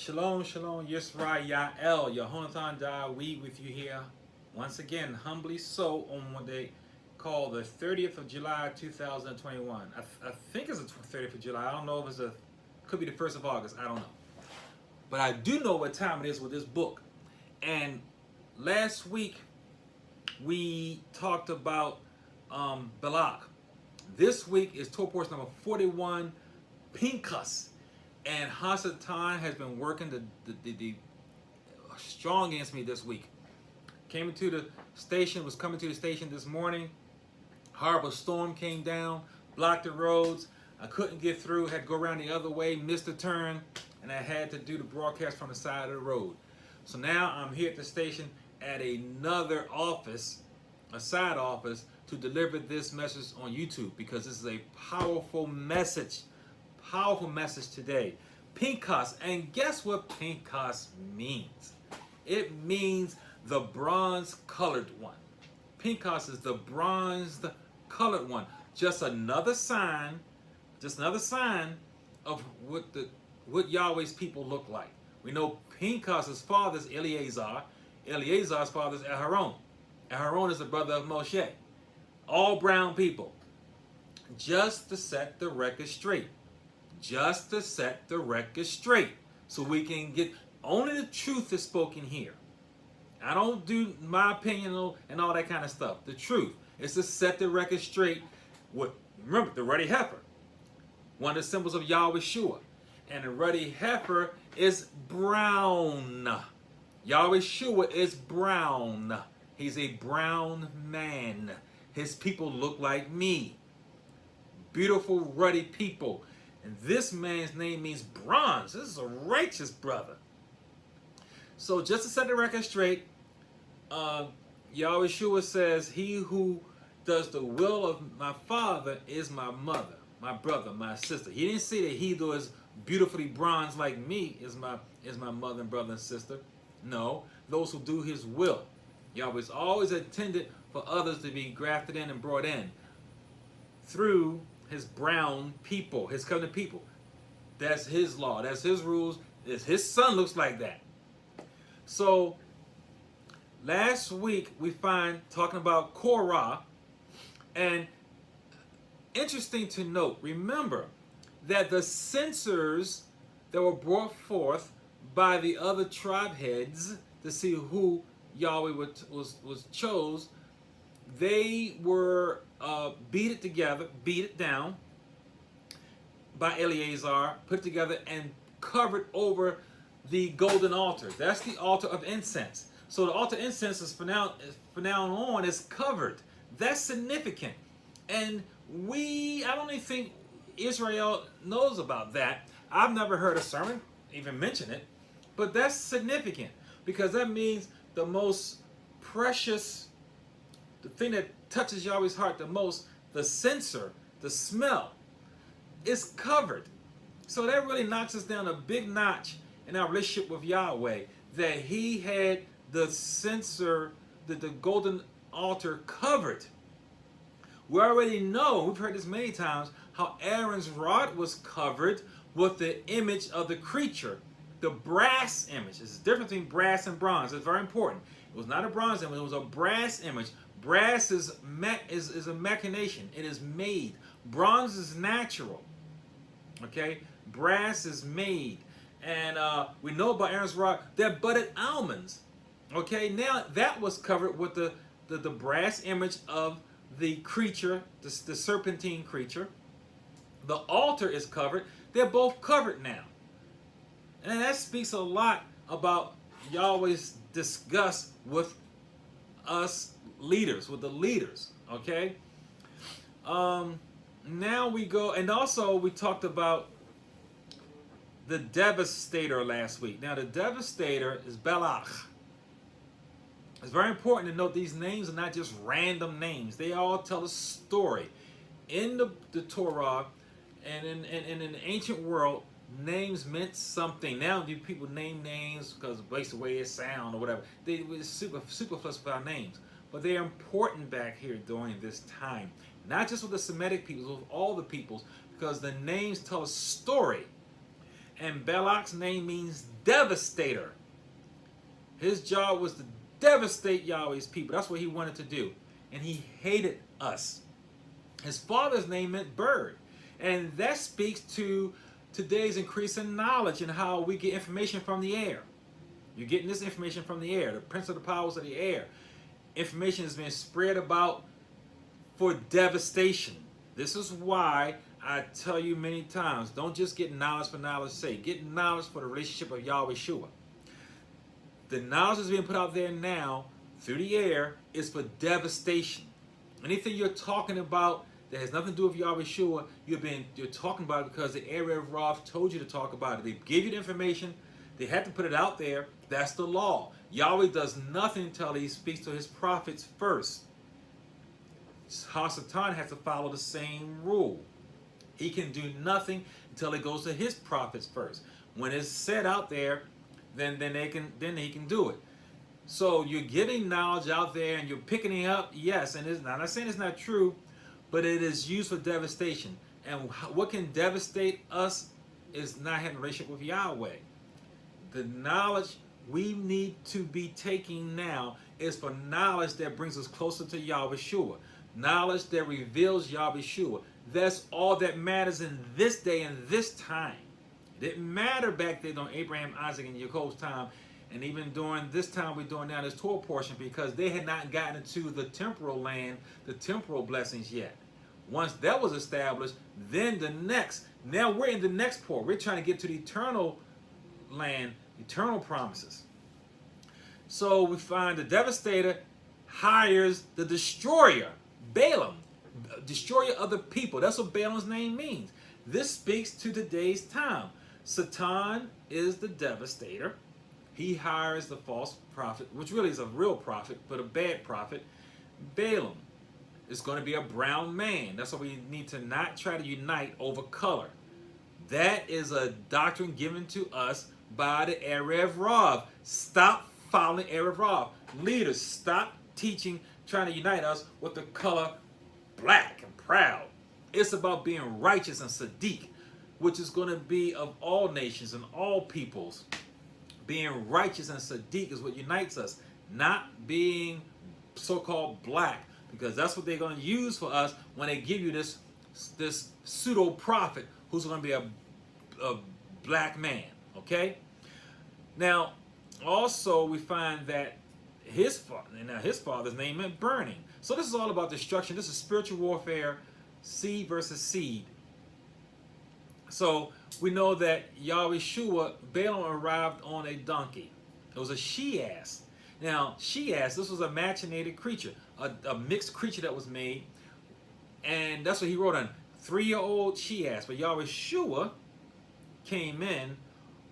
Shalom, shalom, Yisra Ya'el, Yehonathan Jah, we with you here once again, humbly so, on what they call the 30th of July 2021. I think it's the 30th of July. I don't know if could be the 1st of August. I don't know. But I do know what time it is with this book. And last week we talked about Balak. This week is Torah portion number 41, Pinechas. And Hasatan has been working the strong against me this week. Was coming to the station this morning. Horrible storm came down, blocked the roads. I couldn't get through, had to go around the other way, missed a turn, and I had to do the broadcast from the side of the road. So now I'm here at the station at another office, a side office, to deliver this message on YouTube because this is a powerful message today. Pinechas, and guess what Pinechas means? It means the bronze colored one. Pinechas is the bronze colored one. Just another sign of what Yahweh's people look like. We know Pinechas' father is Eleazar. Eleazar's father is Aharon. Aharon is the brother of Moshe. All brown people. Just to set the record straight. So we can get, only the truth is spoken here. I don't do my opinion and all that kind of stuff. The truth is to set the record straight with, remember, the ruddy heifer. One of the symbols of Yahweh Shua. And the ruddy heifer is brown. Yahweh Shua is brown. He's a brown man. His people look like me. Beautiful, ruddy people. And this man's name means bronze. This is a righteous brother. So just to set the record straight, Yahweh Shua says, he who does the will of my father is my mother, my brother, my sister. He didn't say that he who is beautifully bronze like me is my mother and brother and sister. No, those who do his will. Yahweh's always intended for others to be grafted in and brought in through his brown people, his covenant people. That's his law. That's his rules. His son looks like that. So last week we find talking about Korah, and interesting to note, remember that the censors that were brought forth by the other tribe heads to see who Yahweh was chose, they were beat it down by Eleazar, put together and covered over the golden altar. That's the altar of incense. So the altar of incense is from now on is covered. That's significant. And I don't even think Israel knows about that. I've never heard a sermon even mention it, but that's significant because that means the most precious, the thing that touches Yahweh's heart the most, the censer, the smell, is covered. So that really knocks us down a big notch in our relationship with Yahweh, that he had the censer, the golden altar covered. We already know, we've heard this many times, how Aaron's rod was covered with the image of the creature, the brass image. There's a difference between brass and bronze. It's very important. It was not a bronze image, it was a brass image. Brass is a machination. It is made. Bronze is natural. Okay? Brass is made. And we know about Aaron's rod, they're budded almonds. Okay? Now that was covered with the brass image of the creature, the serpentine creature. The altar is covered. They're both covered now. And that speaks a lot about Yahweh's disgust with us leaders, with the leaders, okay? Now we go, and also we talked about the Devastator last week. Now the Devastator is Balak. It's very important to note these names are not just random names. They all tell a story. In the Torah and in the ancient world, names meant something. Now do people name names because based on the way it sounds or whatever. They were superfluous with our names. But they're important back here during this time. Not just with the Semitic peoples, with all the peoples, because the names tell a story. And Balak's name means devastator. His job was to devastate Yahweh's people. That's what he wanted to do. And he hated us. His father's name meant bird. And that speaks to today's increase in knowledge and how we get information from the air. You're getting this information from the air, the prince of the powers of the air. Information has been spread about for devastation. This is why I tell you many times, don't just get knowledge for knowledge's sake. Get knowledge for the relationship of Yahweh Shua. The knowledge that's being put out there now through the air is for devastation. Anything you're talking about that has nothing to do with Yahweh Shua, you're talking about it because the area of Rav told you to talk about it. They gave you the information. They had to put it out there. That's the law. Yahweh does nothing until he speaks to his prophets first. Hasatan has to follow the same rule. He can do nothing until it goes to his prophets first. When it's said out there, then he can do it. So you're getting knowledge out there and you're picking it up, yes, and I'm not saying it's not true, but it is used for devastation. And what can devastate us is not having a relationship with Yahweh. The knowledge we need to be taking now is for knowledge that brings us closer to Yahweh Shua. Knowledge that reveals Yahweh Shua. That's all that matters in this day and this time. It didn't matter back then on Abraham, Isaac, and Jacob's time, and even during this time we're doing now this Torah portion, because they had not gotten into the temporal land, the temporal blessings yet. Once that was established, then the next, now we're in the next part. We're trying to get to the eternal land, eternal promises. So we find the devastator hires the destroyer, Balaam, destroyer of the people. That's what Balaam's name means. This speaks to today's time. Satan is the devastator. He hires the false prophet, which really is a real prophet, but a bad prophet, Balaam. It's going to be a brown man. That's why we need to not try to unite over color. That is a doctrine given to us by the Erev Rav. Stop following Erev Rav. Leaders, stop teaching, trying to unite us with the color black and proud. It's about being righteous and Sadiq, which is going to be of all nations and all peoples. Being righteous and Sadiq is what unites us, not being so-called black, because that's what they're going to use for us when they give you this pseudo-prophet who's going to be a black man, okay? Now, also we find that his father's name meant burning. So this is all about destruction. This is spiritual warfare, seed versus seed. So we know that Yahweh Shua, Balaam arrived on a donkey. It was a she-ass. Now, she-ass, this was a machinated creature, a mixed creature that was made. And that's what he wrote on, 3-year-old she-ass. But Yahweh Shua came in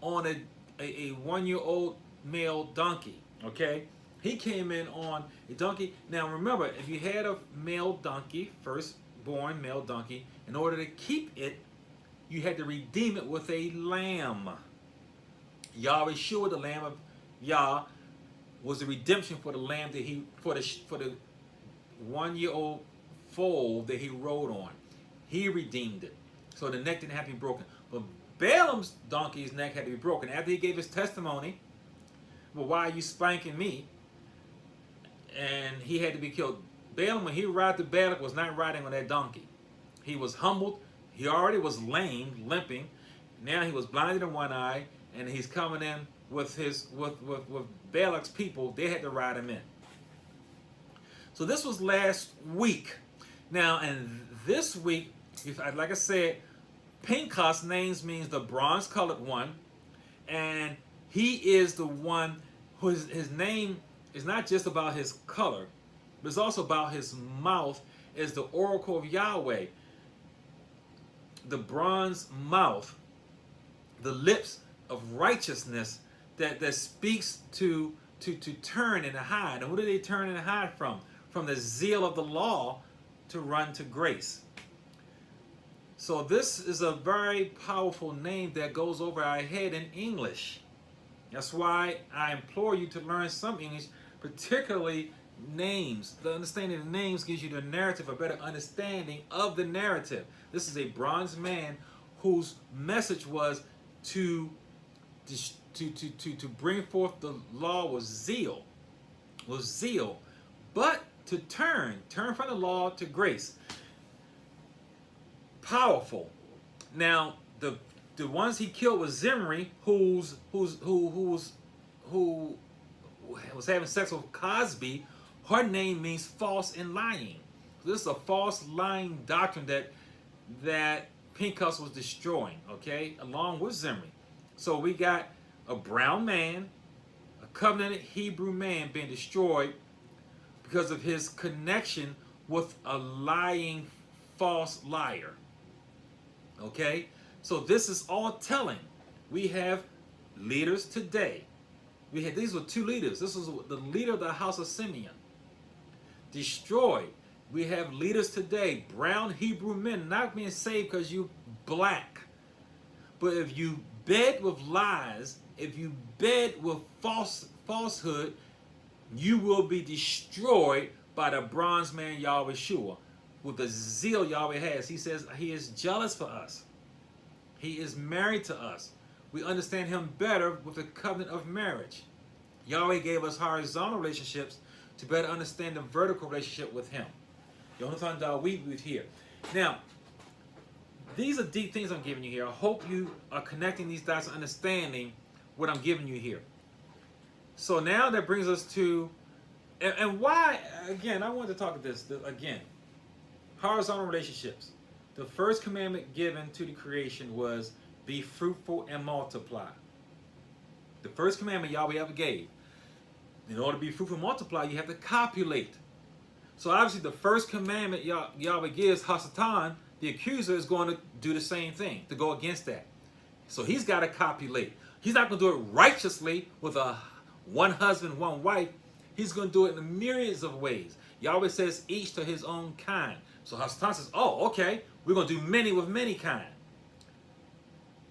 on a 1-year-old male donkey, okay? He came in on a donkey. Now remember, if you had a male donkey, first-born male donkey, in order to keep it, you had to redeem it with a lamb. Yahweh Shua, the Lamb of Yah, was the redemption for the lamb that for the 1-year-old foal that he rode on. He redeemed it, so the neck didn't have to be broken. But Balaam's donkey's neck had to be broken after he gave his testimony. Well, why are you spanking me? And he had to be killed. Balaam, when he rode to Balak, was not riding on that donkey. He was humbled. He already was lame, limping. Now he was blinded in one eye, and he's coming in with Balak's people. They had to ride him in. So this was last week. Now, and this week, like I said, Pinechas' name means the bronze-colored one, and he is the one who his name is not just about his color, but it's also about his mouth as the oracle of Yahweh. The bronze mouth, the lips of righteousness that speaks to turn and to hide. And what do they turn and hide from? From the zeal of the law to run to grace. So this is a very powerful name that goes over our head in English. That's why I implore you to learn some English, particularly names. The understanding of names gives you the narrative, a better understanding of the narrative. This is a bronze man whose message was to to bring forth the law was zeal, but to turn from the law to grace. Powerful. Now the ones he killed was Zimri, who was having sex with Cosby. Her name means false and lying. So this is a false lying doctrine that Pinechas was destroying, okay, along with Zimri. So we got a brown man, a covenanted Hebrew man being destroyed because of his connection with a lying false liar. Okay? So this is all telling. We have leaders today. These were two leaders. This was the leader of the house of Simeon. Destroyed. We have leaders today, brown Hebrew men, not being saved because you black. But if you bed with lies, if you bed with falsehood, you will be destroyed by the bronze man Yahweh Shua. With the zeal Yahweh has. He says he is jealous for us. He is married to us. We understand him better with the covenant of marriage. Yahweh gave us horizontal relationships to better understand the vertical relationship with him. Yonathan we with here. Now, these are deep things I'm giving you here. I hope you are connecting these dots and understanding what I'm giving you here. So now that brings us to, and why, again, I want to talk about this again. Horizontal relationships. The first commandment given to the creation was be fruitful and multiply. The first commandment Yahweh ever gave. In order to be fruitful and multiply, you have to copulate. So obviously the first commandment Yahweh gives, Hasatan, the accuser, is going to do the same thing, to go against that. So he's got to copulate. He's not going to do it righteously with one husband, one wife. He's going to do it in myriads of ways. Yahweh says each to his own kind. So Hasatan says, oh, okay, we're going to do many with many kind.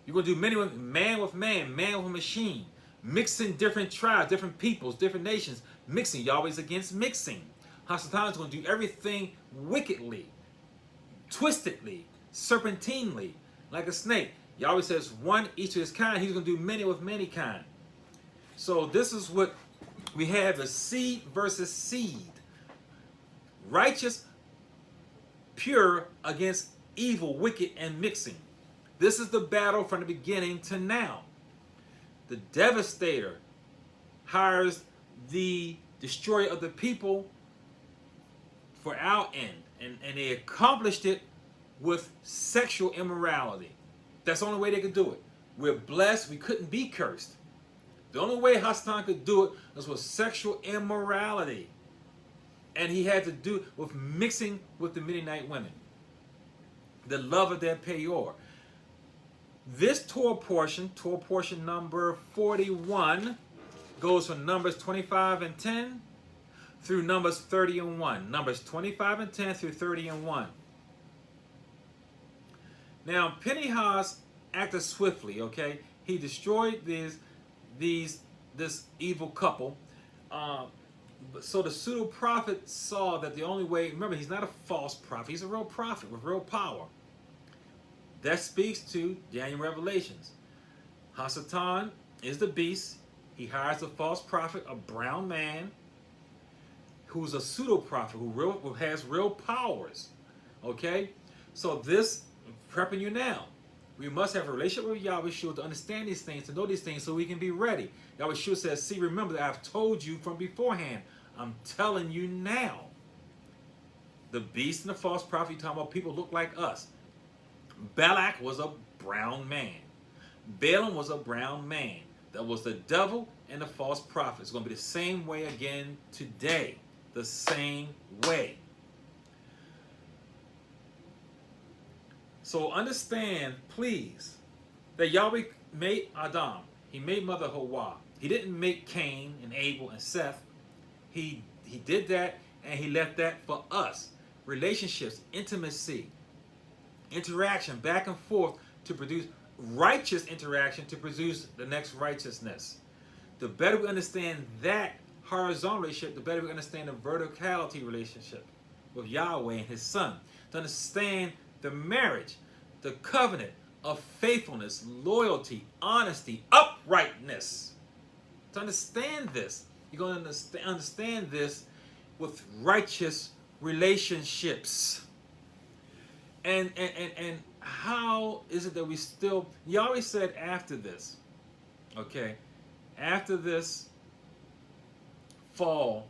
You're going to do many with man, with machine. Mixing different tribes, different peoples, different nations. Mixing. Yahweh's against mixing. Hasatan is going to do everything wickedly, twistedly, serpentinely, like a snake. Yahweh says one each of his kind. He's going to do many with many kind. So this is what we have, a seed versus seed. Righteous, pure against evil, wicked, and mixing. This is the battle from the beginning to now. The devastator hires the destroyer of the people for our end. And they accomplished it with sexual immorality. That's the only way they could do it. We're blessed. We couldn't be cursed. The only way Hasatan could do it was with sexual immorality. And he had to do it with mixing with the Midianite women. The love of their peor. This Torah portion number 41, goes from Numbers 25 and 10 through Numbers 30 and 1. Numbers 25 and 10 through 30 and 1. Now, Pinechas acted swiftly, okay? He destroyed this evil couple. So the pseudo-prophet saw that the only way, remember, he's not a false prophet. He's a real prophet with real power. That speaks to Daniel Revelations. Hasatan is the beast. He hires a false prophet, a brown man, who's a pseudo-prophet, who has real powers. Okay? So this, prepping you now. We must have a relationship with Yahweh Shua to understand these things, to know these things, so we can be ready. Yahweh Shua says, see, remember that I've told you from beforehand. I'm telling you now. The beast and the false prophet, you're talking about people look like us. Balak was a brown man. Balaam was a brown man. That was the devil and the false prophet. It's going to be the same way again today. The same way. So understand, please, that Yahweh made Adam. He made Mother Hawa. He didn't make Cain and Abel and Seth. He did that, and he left that for us. Relationships, intimacy, interaction, back and forth to produce righteous interaction to produce the next righteousness. The better we understand that horizontal relationship, the better we understand the verticality relationship with Yahweh and his son. To understand the marriage, the covenant, of faithfulness, loyalty, honesty, uprightness. To understand this, you're going to understand this with righteous relationships. And how is it that we still, you always said after this, okay, after this fall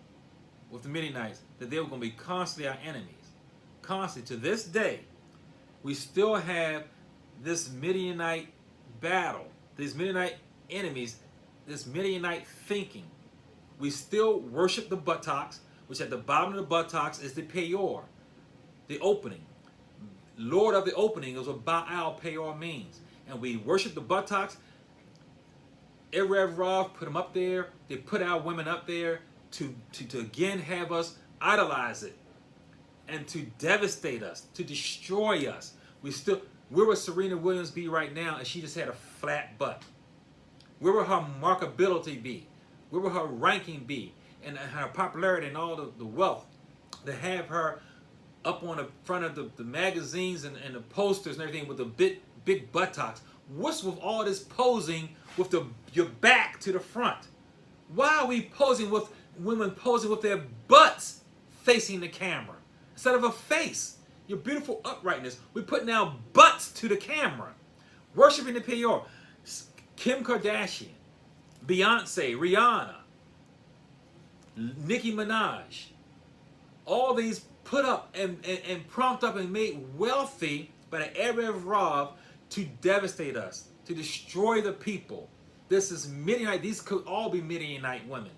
with the Midianites, that they were going to be constantly our enemies. Constantly. To this day, we still have this Midianite battle, these Midianite enemies, this Midianite thinking. We still worship the buttocks, which at the bottom of the buttocks is the Peor, the opening. Lord of the opening is what Baal Peor means. And we worship the buttocks. Erev Rav put them up there. They put our women up there to again have us idolize it and to devastate us, to destroy us. Where would Serena Williams be right now if she just had a flat butt? Where would her markability be? Where would her ranking be? And her popularity and all the wealth to have her up on the front of the magazines and the posters and everything with the big buttocks. What's with all this posing with your back to the front? Why are we posing with women posing with their butts facing the camera instead of a face? Your beautiful uprightness. We're putting our butts to the camera. Worshiping the Peor. Kim Kardashian, Beyonce, Rihanna, Nicki Minaj. All these put up and prompt up and made wealthy by the Erev Rav to devastate us, to destroy the people. This is Midianite. These could all be Midianite women.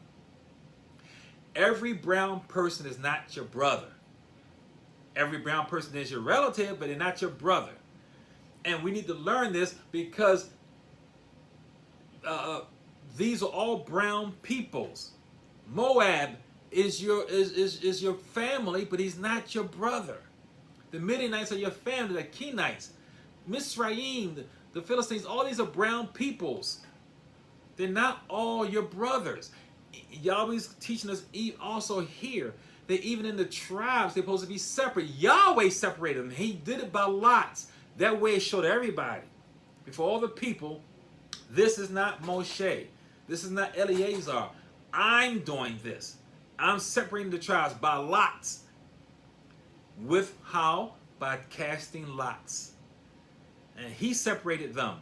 Every brown person is not your brother. Every brown person is your relative, but they're not your brother. And we need to learn this because these are all brown peoples. Moab is your family, but he's not your brother. The Midianites are your family, the Kenites, Mizraim, the Philistines. All these are brown peoples. They're not all your brothers. Yahweh's teaching us also here that even in the tribes, they're supposed to be separate. Yahweh separated them. He did it by lots. That way it showed everybody, before all the people, this is not Moshe. This is not Eleazar. I'm doing this. I'm separating the tribes by lots. With how? By casting lots. And he separated them.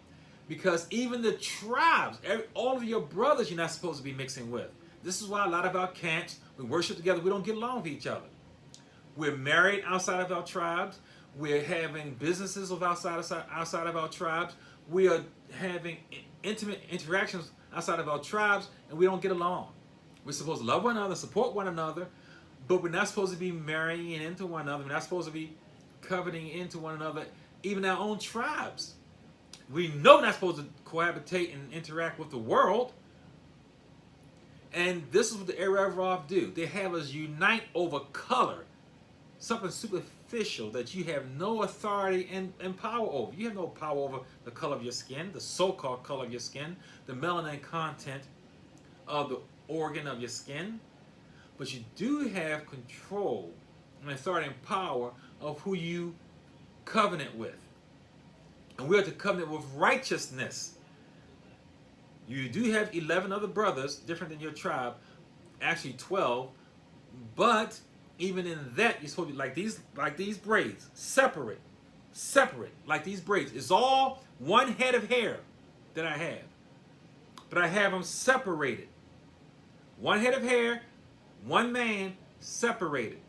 Because even the tribes, all of your brothers you're not supposed to be mixing with. This is why a lot of our camps, we worship together, we don't get along with each other. We're married outside of our tribes. We're having businesses outside of our tribes. We are having intimate interactions outside of our tribes, and we don't get along. We're supposed to love one another, support one another, but we're not supposed to be marrying into one another. We're not supposed to be coveting into one another, even our own tribes. We know we're not supposed to cohabitate and interact with the world. And this is what the Erev Rav do. They have us unite over color, something superficial that you have no authority and power over. You have no power over the color of your skin, the so-called color of your skin, the melanin content of the organ of your skin. But you do have control and authority and power of who you covenant with. And we are to covenant with righteousness. You do have 11 other brothers, different than your tribe, actually 12, but even in that, you're supposed to be like these braids, separate, like these braids. It's all one head of hair that I have, but I have them separated. One head of hair, one man, separated.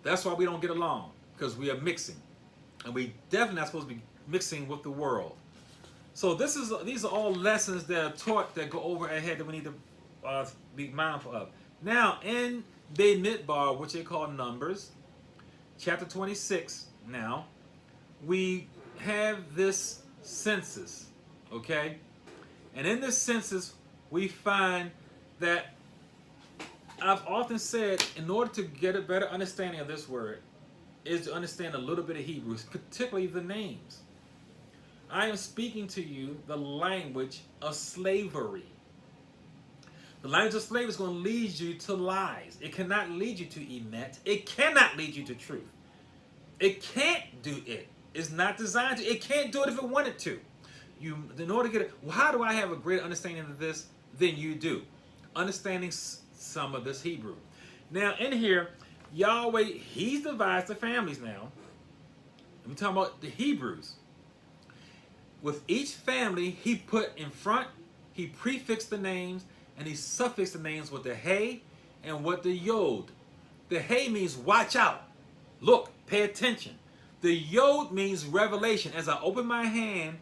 That's why we don't get along, because we are mixing. And we definitely not supposed to be mixing with the world. So these are all lessons that are taught that go over our head that we need to be mindful of. Now, in Beit Midbar, which they call Numbers, chapter 26, now, we have this census, okay? And in this census, we find that I've often said, in order to get a better understanding of this word, is to understand a little bit of Hebrew, particularly the names. I am speaking to you the language of slavery. The language of slavery is going to lead you to lies. It cannot lead you to emet. It cannot lead you to truth. It can't do it. It's not designed to. It can't do it if it wanted to. In order to get it, well, how do I have a greater understanding of this than you do? Understanding some of this Hebrew. Now, in here, Yahweh, He's divides the families now. I'm talking about the Hebrews. With each family, He put in front, He prefixed the names, and He suffixed the names with the Hey and with the Yod. The Hey means watch out, look, pay attention. The Yod means revelation. As I open my hand,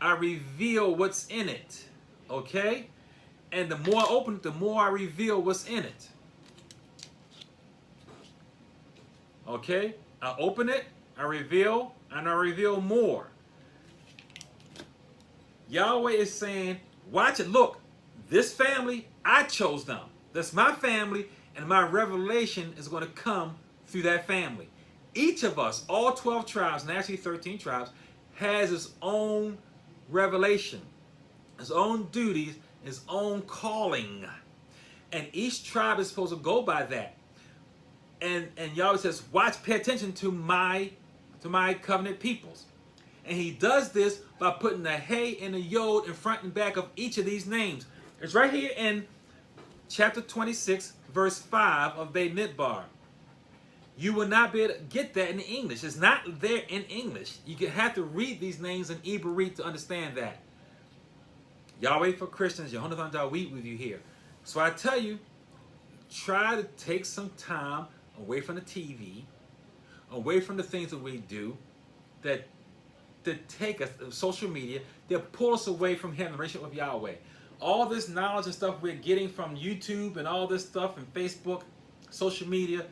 I reveal what's in it. Okay? And the more I open it, the more I reveal what's in it. Okay? I open it, I reveal, and I reveal more. Yahweh is saying, watch it, look, this family, I chose them. That's my family, and my revelation is going to come through that family. Each of us, all 12 tribes, and actually 13 tribes, has its own revelation, his own duties, his own calling. And each tribe is supposed to go by that. And Yahweh says, watch, pay attention to my covenant peoples. And He does this by putting the Hey and the Yod in front and back of each of these names. It's right here in chapter 26, verse 5 of Beit Midbar. You will not be able to get that in English. It's not there in English. You have to read these names in Hebrew to understand that. Yahweh for Christians, Yehonathan Dawid with you here. So I tell you, try to take some time away from the TV, away from the things that we do, that take us, social media, that pull us away from Him, the relationship with Yahweh. All this knowledge and stuff we're getting from YouTube and all this stuff and Facebook, social media,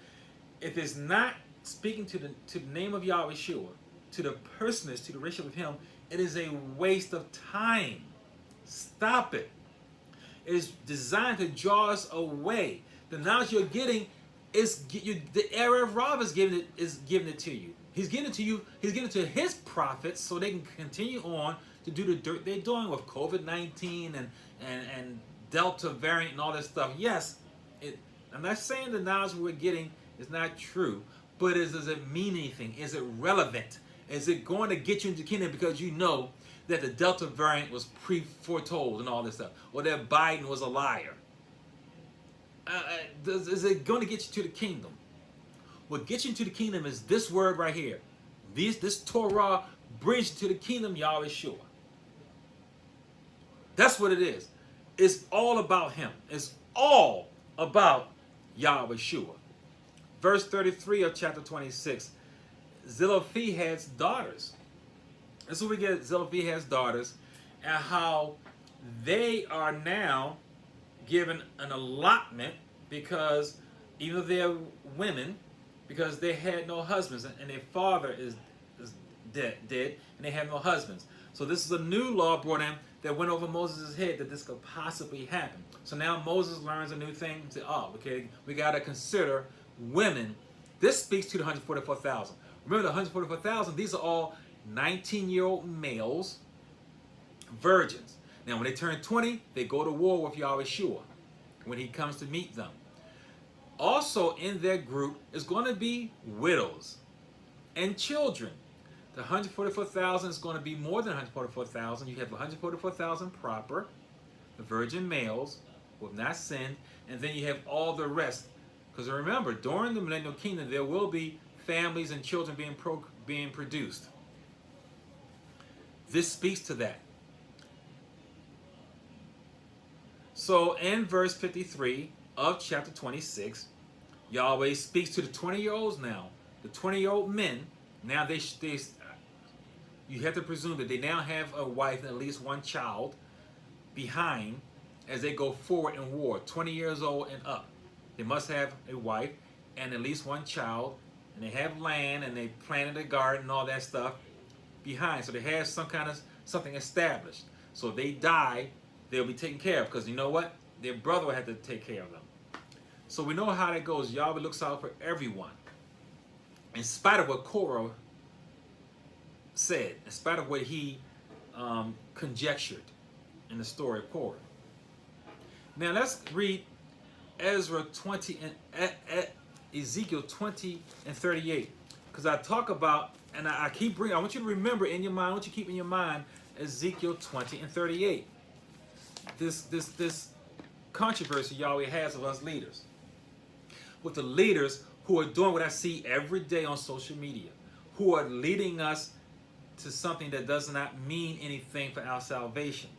if it's not speaking to the name of Yahweh Shua, to the personage, to the relationship with Him, it is a waste of time. Stop it. It is designed to draw us away. The knowledge you're getting is the era of Rav is giving it to you. He's giving it to you. He's giving it to His prophets so they can continue on to do the dirt they're doing with COVID-19 and Delta variant and all this stuff. Yes, I'm not saying the knowledge we're getting is not true, but does it mean anything? Is it relevant? Is it going to get you into the kingdom because you know that the Delta variant was foretold and all this stuff, or that Biden was a liar? Is it going to get you to the kingdom? What gets you into the kingdom is this word right here. This Torah brings you to the kingdom, Yahweh Shua. That's what it is. It's all about Him. It's all about Yahweh Shua. Verse 33 of chapter 26. Zelophehad's daughters. This is where we get Zelophehad's daughters and how they are now given an allotment because even though they're women, because they had no husbands and their father is dead and they have no husbands. So this is a new law brought in that went over Moses' head that this could possibly happen. So now Moses learns a new thing. Say, oh, okay, we got to consider women. This speaks to the 144,000. Remember the 144,000, these are all 19-year-old males, virgins. Now when they turn 20, they go to war with Yahweh Shua when He comes to meet them. Also in their group is going to be widows and children. The 144,000 is going to be more than 144,000. You have 144,000 proper, the virgin males who have not sinned, and then you have all the rest. Because remember, during the millennial kingdom, there will be families and children being produced. This speaks to that. So in verse 53 of chapter 26, Yahweh speaks to the 20-year-olds now. The 20-year-old men, now you have to presume that they now have a wife and at least one child behind as they go forward in war, 20 years old and up. They must have a wife and at least one child, and they have land and they planted a garden and all that stuff behind. So they have something established. So if they die, they'll be taken care of because you know what? Their brother will have to take care of them. So we know how that goes. Yahweh looks out for everyone. In spite of what Korah said, in spite of what he conjectured in the story of Korah. Now let's read Ezra 20 and Ezekiel 20 and 38. because I talk about, and I keep bringing, I want you to remember in your mind, I want you to keep in your mind Ezekiel 20 and 38. This controversy Yahweh has of us leaders. With the leaders who are doing what I see every day on social media, who are leading us to something that does not mean anything for our salvation.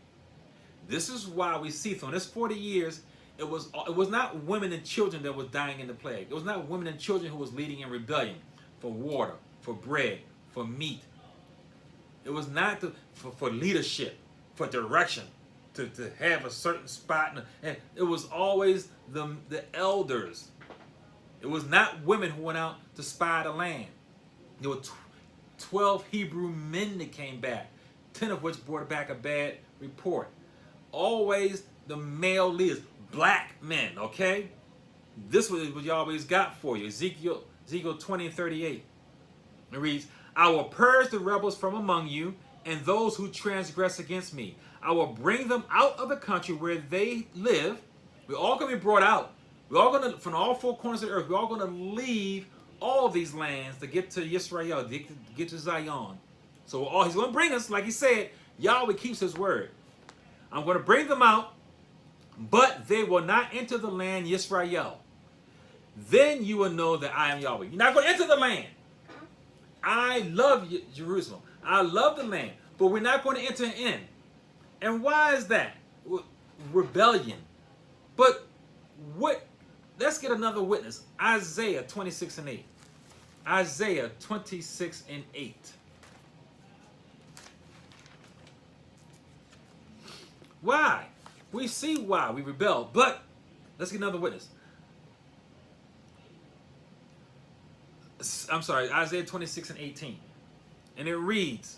This is why we see through this 40 years, it was not women and children that was dying in the plague. It was not women and children who was leading in rebellion for water, for bread, for meat. It was not for leadership, for direction, to have a certain spot. And it was always the elders. It was not women who went out to spy the land. There were 12 Hebrew men that came back, 10 of which brought back a bad report. Always the male leaders, black men, okay? This was what you always got for you. Ezekiel 20 and 38. It reads, I will purge the rebels from among you and those who transgress against me. I will bring them out of the country where they live. We're all going to be brought out. We're all going to, from all four corners of the earth, we're all going to leave all these lands to get to Yisrael, to get to Zion. So he's going to bring us, like he said, Yahweh keeps his word. I'm going to bring them out, but they will not enter the land Yisrael. Then you will know that I am Yahweh. You're not going to enter the land. I love Jerusalem. I love the land, but we're not going to enter in. And why is that? Rebellion. But what? Let's get another witness. Isaiah 26 and 8. Isaiah 26 and 8. Why? We see why we rebel, but let's get another witness. I'm sorry, Isaiah 26 and 18. And it reads,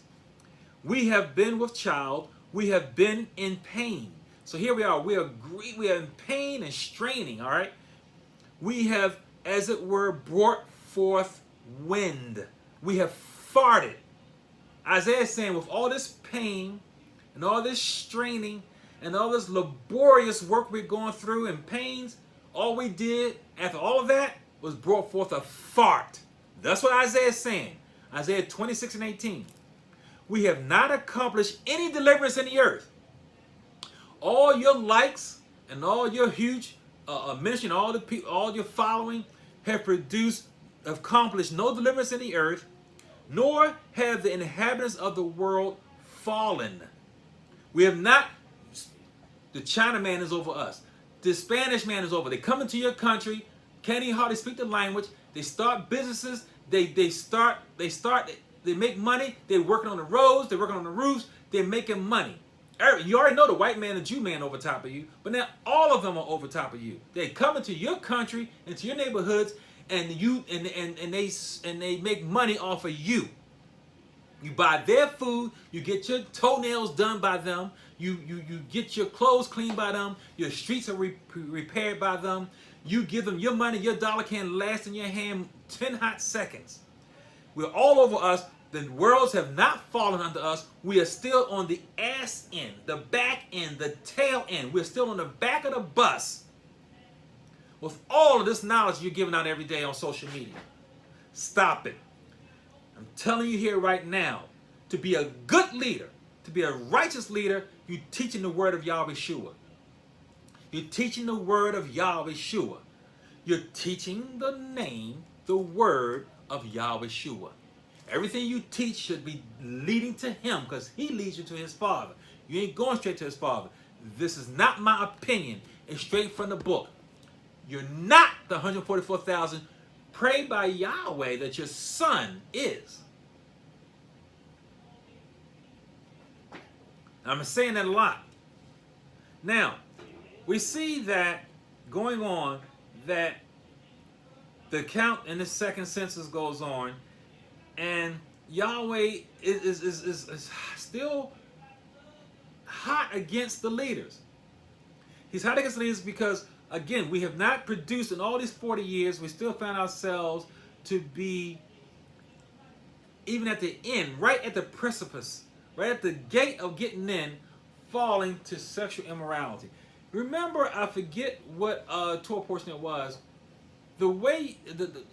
we have been with child, we have been in pain. So here we are, we are in pain and straining, all right? We have, as it were, brought forth wind. We have farted. Isaiah is saying with all this pain and all this straining and all this laborious work we're going through and pains, all we did after all of that was brought forth a fart. That's what Isaiah is saying. Isaiah 26 and 18. We have not accomplished any deliverance in the earth. All your likes and all your huge mention, all your following have accomplished no deliverance in the earth, nor have the inhabitants of the world fallen. We have not. The China man is over us. The Spanish man is over. They come into your country, can't even hardly speak the language. They start businesses. They make money. They're working on the roads. They're working on the roofs. They're making money. You already know the white man and Jew man over top of you, but now all of them are over top of you. They come into your country, into your neighborhoods, and they make money off of you. You buy their food. You get your toenails done by them. You get your clothes cleaned by them. Your streets are repaired by them. You give them your money. Your dollar can last in your hand 10 hot seconds. We're all over us. The worlds have not fallen unto us. We are still on the ass end, the back end, the tail end. We're still on the back of the bus with all of this knowledge you're giving out every day on social media. Stop it. I'm telling you here right now, to be a good leader, to be a righteous leader, you're teaching the word of Yahweh Shua. You're teaching the word of Yahweh Shua. You're teaching the name, the word of Yahweh Shua. Everything you teach should be leading to him because he leads you to his Father. You ain't going straight to his Father. This is not my opinion. It's straight from the book. You're not the 144,000 prayed by Yahweh that your son is. I'm saying that a lot. Now, we see that going on, that the count in the second census goes on, and Yahweh is still hot against the leaders. He's hot against the leaders because, again, we have not produced in all these 40 years. We still found ourselves to be, even at the end, right at the precipice, right at the gate of getting in, falling to sexual immorality. Remember, I forget what Torah portion it was. The way,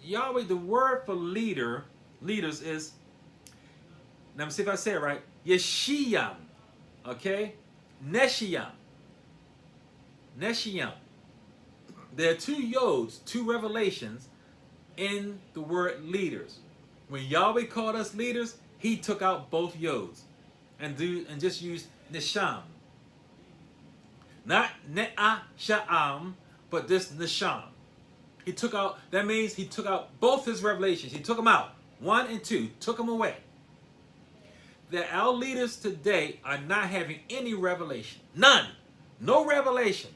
Yahweh, the word for leader, leaders is, let me see if I say it right, Yeshiyam, okay? Neshiyam. Neshiyam. There are two yods, two revelations in the word leaders. When Yahweh called us leaders, he took out both yods and just used Nesham. Not Ne'ah Sha'am, but this Nesham. He took out, that means he took out both his revelations. He took them out. 1 and 2, took them away. That our leaders today are not having any revelation. None. No revelation.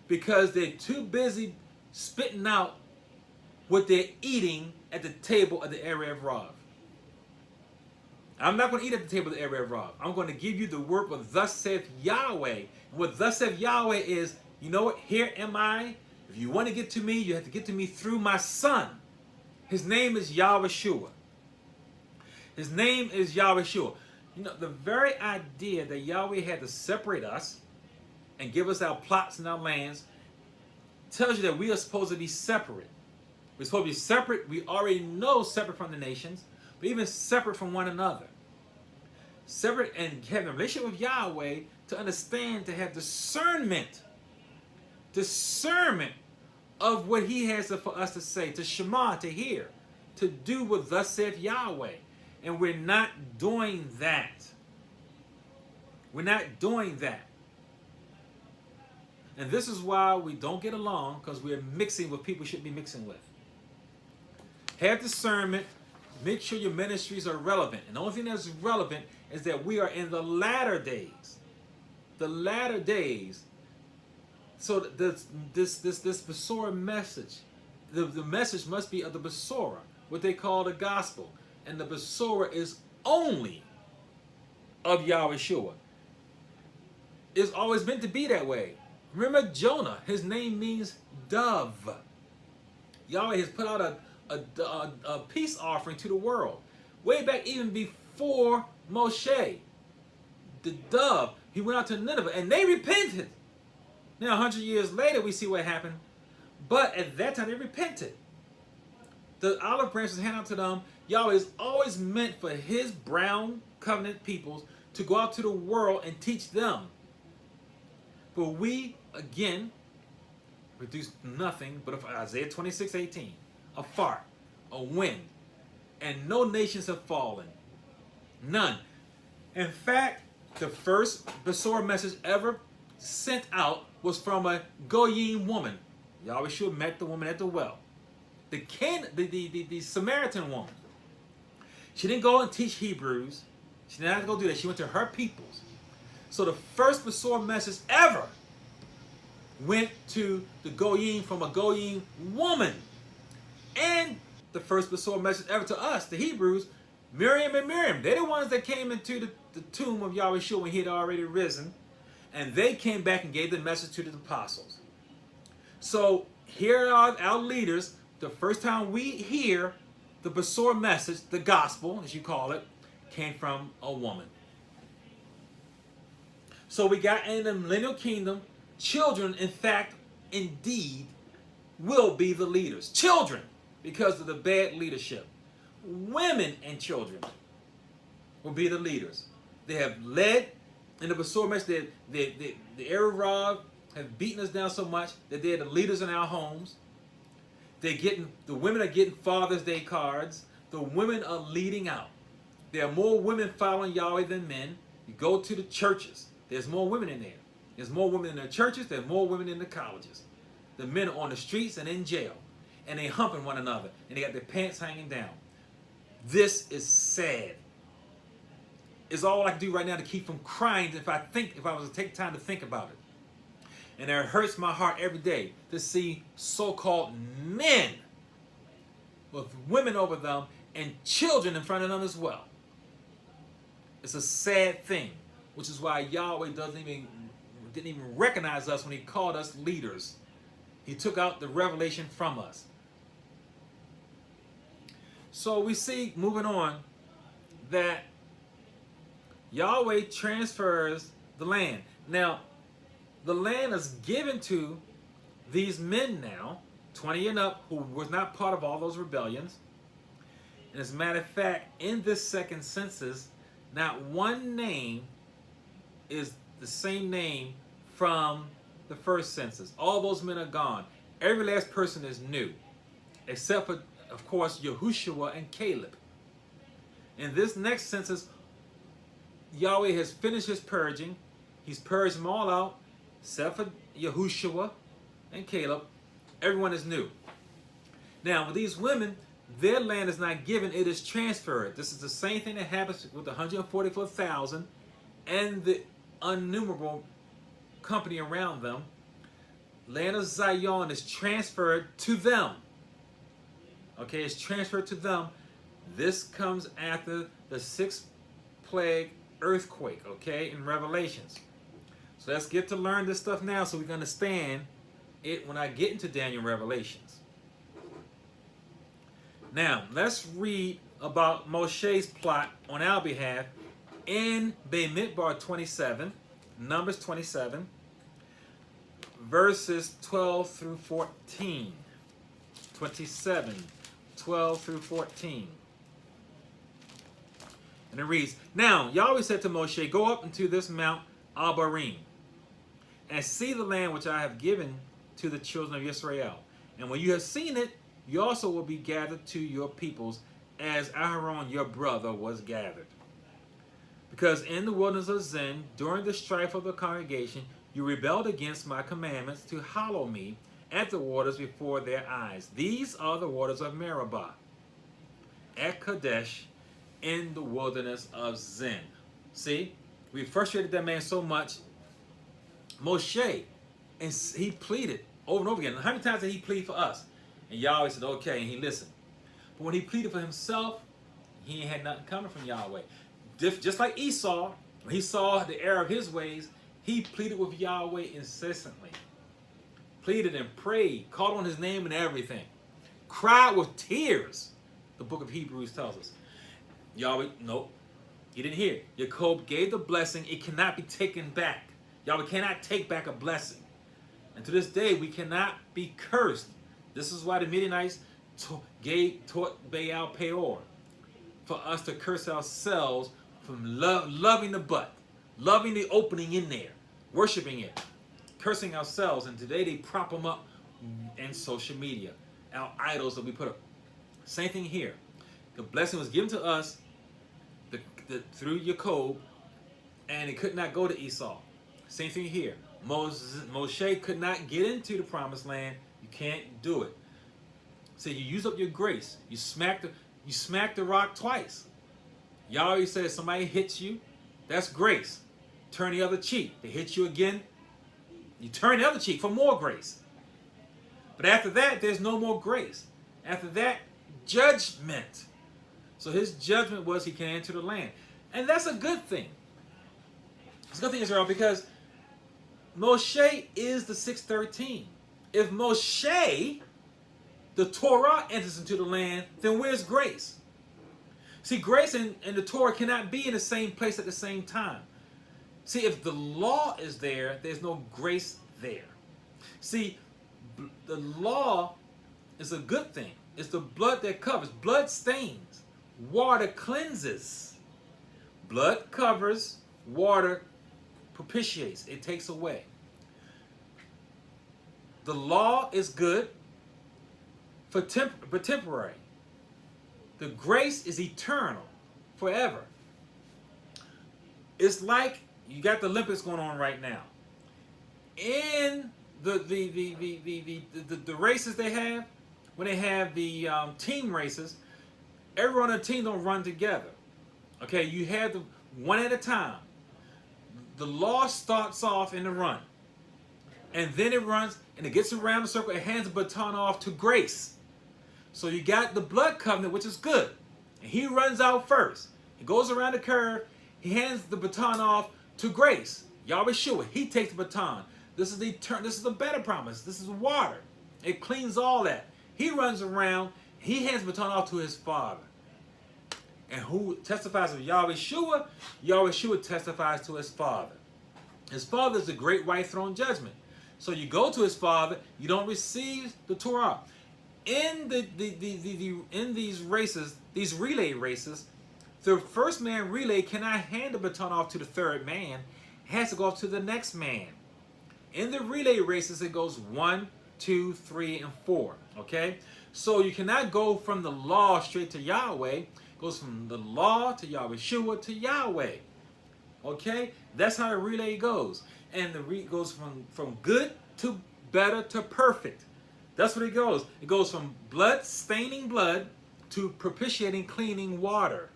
Because they're too busy spitting out what they're eating at the table of the Erev Rav. I'm not going to eat at the table of the Erev Rav. I'm going to give you the word what thus saith Yahweh. And what thus saith Yahweh is, you know what, here am I. If you want to get to me, you have to get to me through my son. His name is Yahweh. His name is Yahweh. You know, the very idea that Yahweh had to separate us and give us our plots and our lands tells you that we are supposed to be separate. We're supposed to be separate. We already know separate from the nations, but even separate from one another. Separate and having a relationship with Yahweh to understand, to have discernment. Discernment of what he has for us to say, to shema, to hear, to do what thus saith Yahweh. And we're not doing that. We're not doing that. And this is why we don't get along, because we're mixing with people we shouldn't be mixing with. Have discernment. Make sure your ministries are relevant. And the only thing that's relevant is that we are in the latter days. The latter days. So this Besorah message, the message must be of the Besorah, what they call the gospel. And the Besorah is only of Yahweh. It's always meant to be that way. Remember Jonah, his name means dove. Yahweh has put out a peace offering to the world. Way back even before Moshe. The dove, he went out to Nineveh and they repented. Now 100 years later we see what happened. But at that time they repented. The olive branch was handed out to them. Yahweh is always meant for his brown covenant peoples to go out to the world and teach them. But we, again, produce nothing but Isaiah 26:18, a fart, a wind, and no nations have fallen. None. In fact, the first Besorah message ever sent out was from a Goyim woman. Yahweh should have met the woman at the well. The Samaritan woman. She didn't go and teach Hebrews. She didn't have to go do that. She went to her peoples. So the first Besorah message ever went to the Goyim from a Goyim woman. And the first Besorah message ever to us, the Hebrews, Miriam and Miriam. They're the ones that came into the tomb of Yahweh when he had already risen. And they came back and gave the message to the apostles. So here are our leaders. The first time we hear the Besorah message, the gospel, as you call it, came from a woman. So we got in the millennial kingdom, children, in fact, indeed, will be the leaders. Children, because of the bad leadership. Women and children will be the leaders. They have led in the Besorah message. The Erev Rav have beaten us down so much that they're the leaders in our homes. The women are getting Father's Day cards. The women are leading out. There are more women following Yahweh than men. You go to the churches. There's more women in there. There's more women in the churches. There's more women in the colleges. The men are on the streets and in jail. And they humping one another. And they got their pants hanging down. This is sad. It's all I can do right now to keep from crying if I was to take time to think about it. And it hurts my heart every day to see so-called men with women over them and children in front of them as well. It's a sad thing, which is why Yahweh didn't even recognize us when he called us leaders. He took out the revelation from us. So we see, moving on, that Yahweh transfers the land. Now, the land is given to these men now, 20 and up, who was not part of all those rebellions. And as a matter of fact, in this second census, not one name is the same name from the first census. All those men are gone. Every last person is new, except for, of course, Yahushua and Caleb. In this next census, Yahweh has finished his purging. He's purged them all out, except for Yahushua and Caleb. Everyone is new. Now, with these women, their land is not given, it is transferred. This is the same thing that happens with the 144,000 and the innumerable company around them. Land of Zion is transferred to them. Okay, it's transferred to them. This comes after the sixth plague earthquake, okay, in Revelations. So let's get to learn this stuff now so we can understand it when I get into Daniel Revelations. Now, let's read about Moshe's plot on our behalf in Bamidbar 27, Numbers 27, verses 12 through 14. 27, 12 through 14. And it reads, Now Yahweh said to Moshe, Go up into this Mount Abarim, and see the land which I have given to the children of Israel. And when you have seen it, you also will be gathered to your peoples, as Aharon your brother was gathered. Because in the wilderness of Zin, during the strife of the congregation, you rebelled against my commandments to hallow me at the waters before their eyes. These are the waters of Meribah, at Kadesh, in the wilderness of Zin. See, we frustrated that man so much. Moshe, and he pleaded over and over again. How many times did he plead for us? And Yahweh said, okay, and he listened. But when he pleaded for himself, he ain't had nothing coming from Yahweh. Just like Esau, when he saw the error of his ways, he pleaded with Yahweh incessantly. Pleaded and prayed, called on his name and everything. Cried with tears, the book of Hebrews tells us. Yahweh, nope, he didn't hear. Jacob gave the blessing. It cannot be taken back. Yahweh cannot take back a blessing. And to this day, we cannot be cursed. This is why the Midianites taught Baal Peor, for us to curse ourselves from loving the butt, loving the opening in there, worshiping it, cursing ourselves. And today they prop them up in social media, our idols that we put up. Same thing here. The blessing was given to us through Jacob, and it could not go to Esau. Same thing here. Moshe could not get into the promised land. You can't do it. So you use up your grace. You smack the rock twice. Yahweh says somebody hits you, that's grace. Turn the other cheek. They hit you again, you turn the other cheek for more grace. But after that, there's no more grace. After that, judgment. So his judgment was he can enter the land. And that's a good thing. It's a good thing, Israel, because Moshe is the 613. If Moshe, the Torah, enters into the land, then where's grace? See, grace and the Torah cannot be in the same place at the same time. See, if the law is there, there's no grace there. See, the law is a good thing. It's the blood that covers. Blood stains. Water cleanses. Blood covers. Water propitiates. It takes away. The law is good for temporary. The grace is eternal, forever. It's like you got the Olympics going on right now. In the races they have, when they have the team races, everyone on the team don't run together. Okay, you have them one at a time. The law starts off in the run, and then it runs and it gets around the circle. It hands the baton off to grace. So you got the blood covenant, which is good, and he runs out first. He goes around the curve. He hands the baton off to grace. Yahweh Shua, he takes the baton. This is the better promise. This is water. It cleans all that. He runs around. He hands the baton off to his father. And who testifies of Yahweh Shua? Yahweh Shua testifies to his father. His father is the great white throne judgment. So you go to his father. You don't receive the Torah. in in these races, these relay races, the first man relay cannot hand the baton off to the third man. It has to go off to the next man. In the relay races, it goes 1, 2, 3, and 4. Okay? So you cannot go from the law straight to Yahweh. It goes from the law to Yahweh Shua to Yahweh. Okay? That's how the relay goes. And the goes from good to better to perfect. That's what it goes. It goes from blood, staining blood, to propitiating, cleaning water.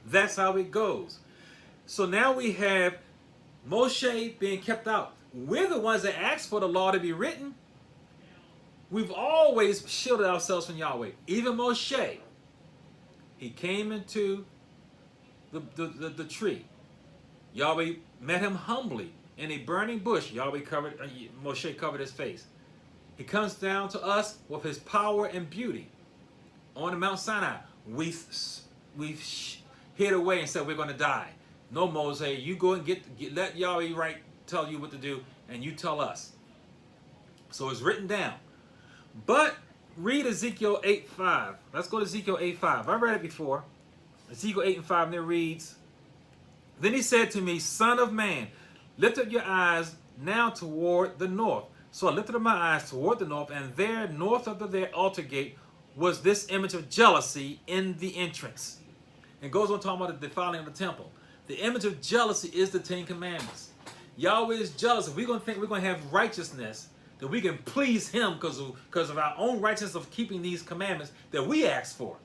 That's how it goes. So now we have Moshe being kept out. We're the ones that asked for the law to be written. We've always shielded ourselves from Yahweh. Even Moshe, he came into the tree. Yahweh met him humbly in a burning bush. Moshe covered his face. He comes down to us with his power and beauty. On the Mount Sinai, we've hid away and said we're going to die. No, Moses, you go and let Yahweh tell you what to do, and you tell us. So it's written down. But read Ezekiel 8:5. Let's go to Ezekiel 8:5. I read it before. Ezekiel 8:5, and it reads, "Then he said to me, Son of man, lift up your eyes now toward the north. So I lifted up my eyes toward the north, and there, north of their altar gate, was this image of jealousy in the entrance." And goes on talking about the defiling of the temple. The image of jealousy is the 10 Commandments. Yahweh is jealous. If we're going to think we're going to have righteousness, that we can please him because of our own righteousness of keeping these commandments that we asked for,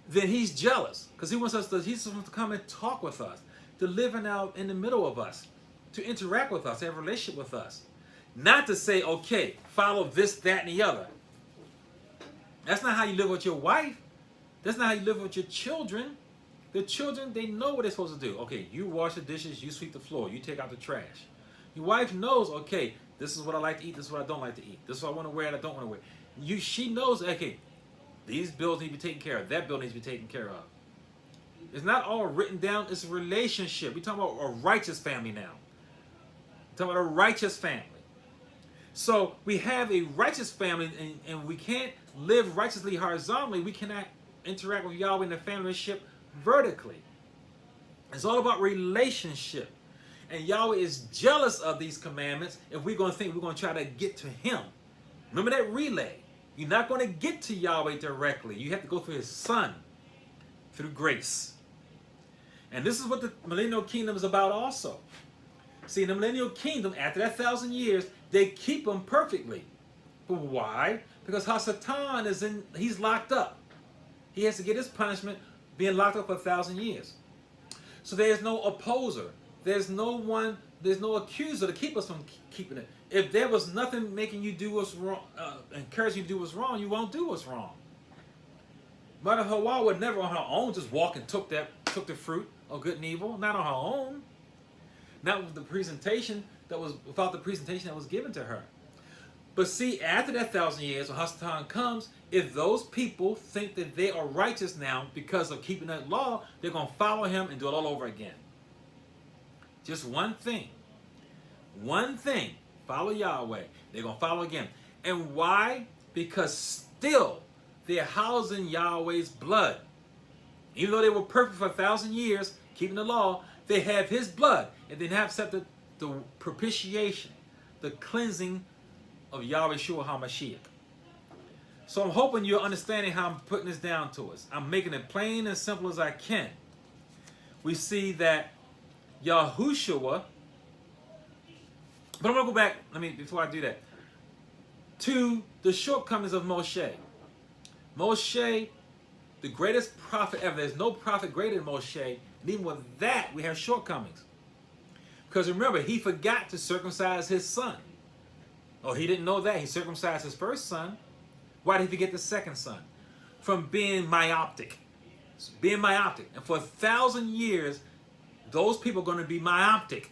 then he's jealous because he wants to come and talk with us, to live in the middle of us, to interact with us, have a relationship with us. Not to say, okay, follow this, that, and the other. That's not how you live with your wife. That's not how you live with your children. The children, they know what they're supposed to do. Okay, you wash the dishes, you sweep the floor, you take out the trash. Your wife knows, okay, this is what I like to eat, this is what I don't like to eat. This is what I want to wear and I don't want to wear. She knows, okay, these bills need to be taken care of. That bill needs to be taken care of. It's not all written down. It's a relationship. We're talking about a righteous family now. We're talking about a righteous family. So we have a righteous family, and we can't live righteously horizontally. We cannot interact with Yahweh in the family relationship vertically. It's all about relationship. And Yahweh is jealous of these commandments if we're going to think we're going to try to get to him. Remember that relay. You're not going to get to Yahweh directly. You have to go through his son, through grace. And this is what the millennial kingdom is about also. See, in the millennial kingdom, after that 1,000 years, they keep them perfectly. But why? Because Hasatan he's locked up. He has to get his punishment being locked up for 1,000 years. So there's no opposer. There's no accuser to keep us from keeping it. If there was nothing making you do what's wrong, encouraging you to do what's wrong, you won't do what's wrong. Mother Hawa would never on her own just walk and took the fruit of good and evil. Not on her own. Not with the presentation without the presentation that was given to her. But see, after that 1,000 years, when Hasatan comes, if those people think that they are righteous now because of keeping that law, they're going to follow him and do it all over again. Just one thing. One thing. Follow Yahweh. They're going to follow again. And why? Because still they're housing Yahweh's blood. Even though they were perfect for 1,000 years, keeping the law, they have his blood. And they have accepted the propitiation, the cleansing of Yahweh Shua HaMashiach. So I'm hoping you're understanding how I'm putting this down to us. I'm making it plain and simple as I can. We see that Yahushua, but I'm going to go back, before I do that, to the shortcomings of Moshe. Moshe, the greatest prophet ever. There's no prophet greater than Moshe. And even with that, we have shortcomings. Because remember, he forgot to circumcise his son. Oh, he didn't know that. He circumcised his first son. Why did he forget the second son? From being myopic. Being myopic. And for 1,000 years, those people are going to be myopic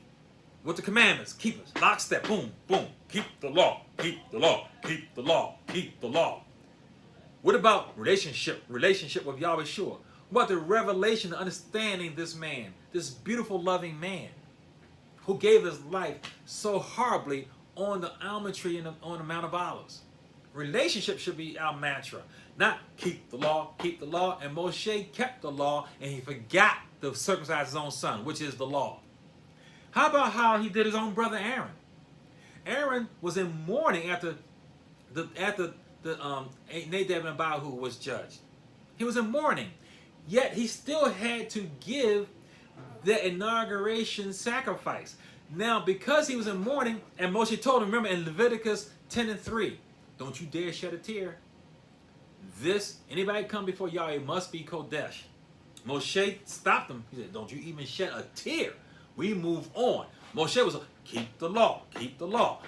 with the commandments. Keep it. Lockstep. Boom, boom. Keep the law. Keep the law. Keep the law. Keep the law. What about relationship with Yahweh Shua? What about the revelation, the understanding this man, this beautiful, loving man who gave his life so horribly on the almond tree and on the Mount of Olives Relationship should be our mantra, not keep the law, keep the law. And Moshe kept the law, and he forgot to circumcise his own son, which is the law. How about how he did his own brother Aaron? Aaron was in mourning after Nadab and Abihu was judged. He was in mourning, yet he still had to give the inauguration sacrifice. Now, because he was in mourning, and Moshe told him, remember in Leviticus 10:3, don't you dare shed a tear. Anybody come before Yahweh must be Kodesh. Moshe stopped him. He said, don't you even shed a tear. We move on. Moshe was like, keep the law, keep the law.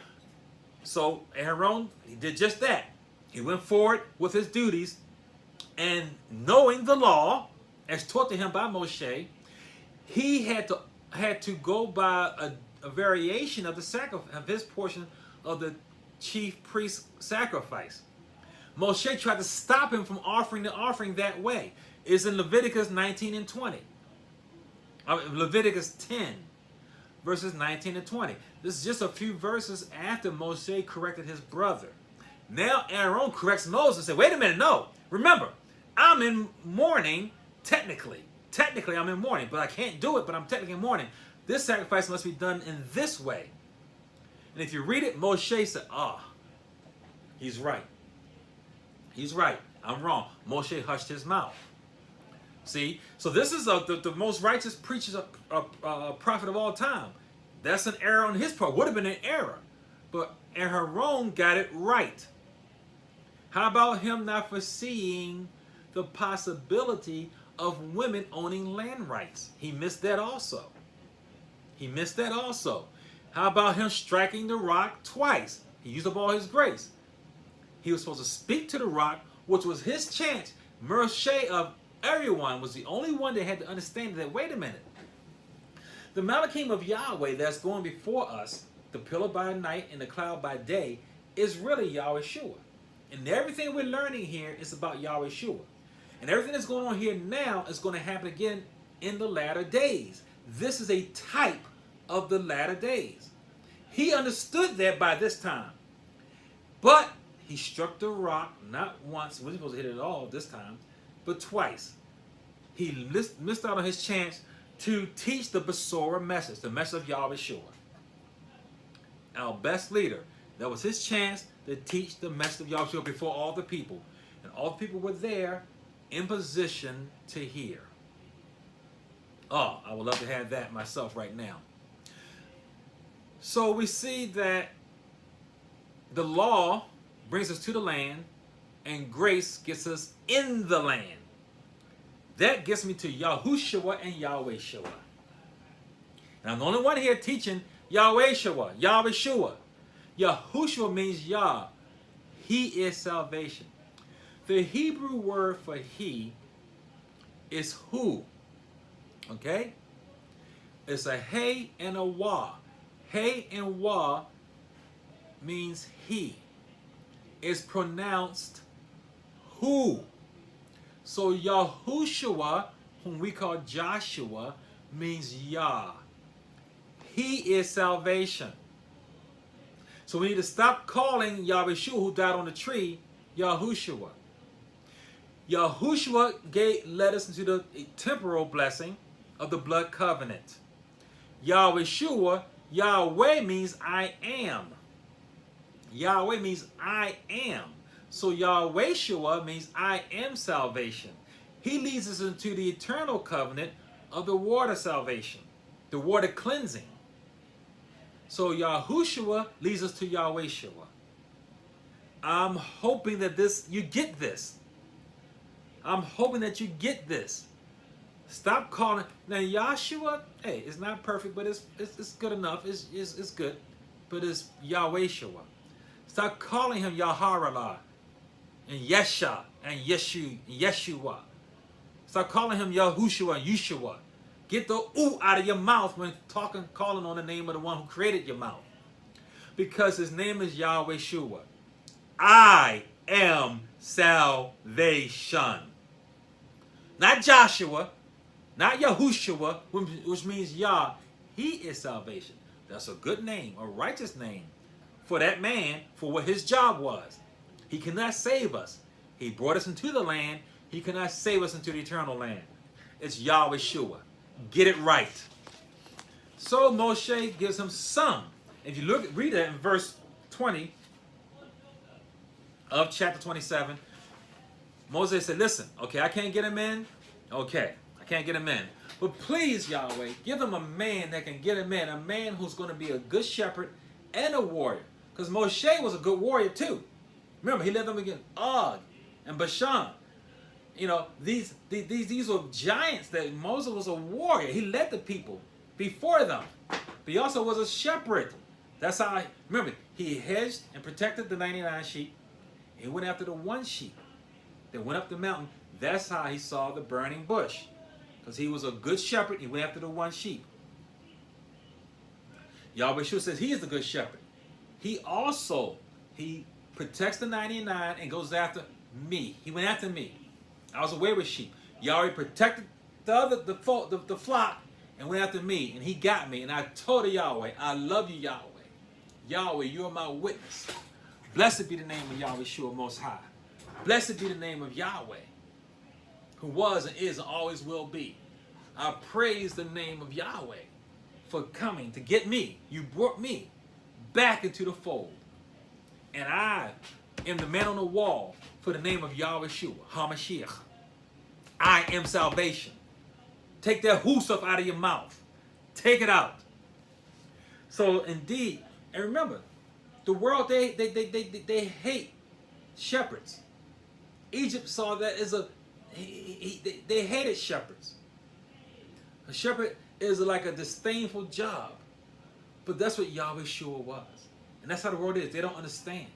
So Aaron, he did just that. He went forward with his duties, and knowing the law, as taught to him by Moshe, he had to go by a variation of the sacrifice of his portion of the chief priest sacrifice. Moshe tried to stop him from offering the offering that way. It's in Leviticus 19 and 20. Leviticus 10, verses 19 and 20. This is just a few verses after Moshe corrected his brother. Now Aaron corrects Moses and said, wait a minute, no. Remember, I'm in mourning technically. Technically, I'm in mourning, but I can't do it, but I'm technically in mourning. This sacrifice must be done in this way. And if you read it, Moshe said, he's right. He's right. I'm wrong. Moshe hushed his mouth. See? So this is the most righteous preacher, prophet of all time. That's an error on his part. Would have been an error. But Aaron got it right. How about him not foreseeing the possibility of women owning land rights? He missed that also. He missed that also. How about him striking the rock twice? He used up all his grace. He was supposed to speak to the rock, which was his chance. Moshe of everyone was the only one that had to understand that, wait a minute. The Malachim of Yahweh that's going before us, the pillar by night and the cloud by day, is really Yahweh Shua. And everything we're learning here is about Yahweh Shua. And everything that's going on here now is going to happen again in the latter days. This is a type of the latter days. He understood that by this time. But he struck the rock not once, wasn't supposed to hit it at all this time, but twice. He missed out on his chance to teach the Besorah message, the message of Yahweh Shua. Our best leader. That was his chance to teach the message of Yahweh Shua before all the people. And all the people were there in position to hear. Oh, I would love to have that myself right now. So we see that the law brings us to the land, and grace gets us in the land. That gets me to Yahushua and Yahweh Shua. And I'm the only one here teaching Yahweh Shua, Yahweh Shua. Yahushua means Yah. He is salvation. The Hebrew word for he is who. Okay? It's a hey and a wah. Hey and wah means he. It's pronounced who. So Yahushua, whom we call Joshua, means Yah. He is salvation. So we need to stop calling Yahweh Shua, who died on the tree, Yahushua. Yahushua led us into the temporal blessing of the blood covenant. Yahweh Shua, Yahweh means I am. Yahweh means I am. So Yahweh Shua means I am salvation. He leads us into the eternal covenant of the water salvation, the water cleansing. So Yahushua leads us to Yahweh Shua. I'm hoping that you get this. I'm hoping that you get this. Stop calling. Now Yahshua, hey, it's not perfect, but it's good enough. It's good. But it's Yahweh Shua. Stop calling him Yaharallah and Yesha and Yeshua. Stop calling him Yahushua and Yeshua. Get the ooh out of your mouth when calling on the name of the one who created your mouth. Because his name is Yahweh Shua. I am salvation. Not Joshua, not Yahushua, which means Yah. He is salvation. That's a good name, a righteous name for that man, for what his job was. He cannot save us. He brought us into the land. He cannot save us into the eternal land. It's Yahweh Shua. Get it right. So Moshe gives him some. If you read that in verse 20 of chapter 27, Moses said, listen, okay, I can't get him in. Okay, I can't get him in. But please, Yahweh, give him a man that can get him in. A man who's going to be a good shepherd and a warrior. Because Moshe was a good warrior too. Remember, he led them against Og and Bashan. You know, these were giants that Moses was a warrior. He led the people before them. But he also was a shepherd. That's how, remember, he hedged and protected the 99 sheep. He went after the one sheep that went up the mountain. That's how he saw the burning bush. Because he was a good shepherd. He went after the one sheep. Yahweh Shua says he is the good shepherd. He protects the 99 and goes after me. He went after me. I was away with sheep. Yahweh protected the flock and went after me. And he got me. And I told Yahweh, I love you, Yahweh. Yahweh, you are my witness. Blessed be the name of Yahweh Shua Most High. Blessed be the name of Yahweh, who was and is and always will be. I praise the name of Yahweh for coming to get me. You brought me back into the fold. And I am the man on the wall for the name of Yahweh Shua, HaMashiach. I am salvation. Take that who stuff out of your mouth. Take it out. So indeed, and remember, the world, they hate shepherds. Egypt saw that as they hated shepherds. A shepherd is like a disdainful job. But that's what Yahweh Shua was. And that's how the world is. They don't understand.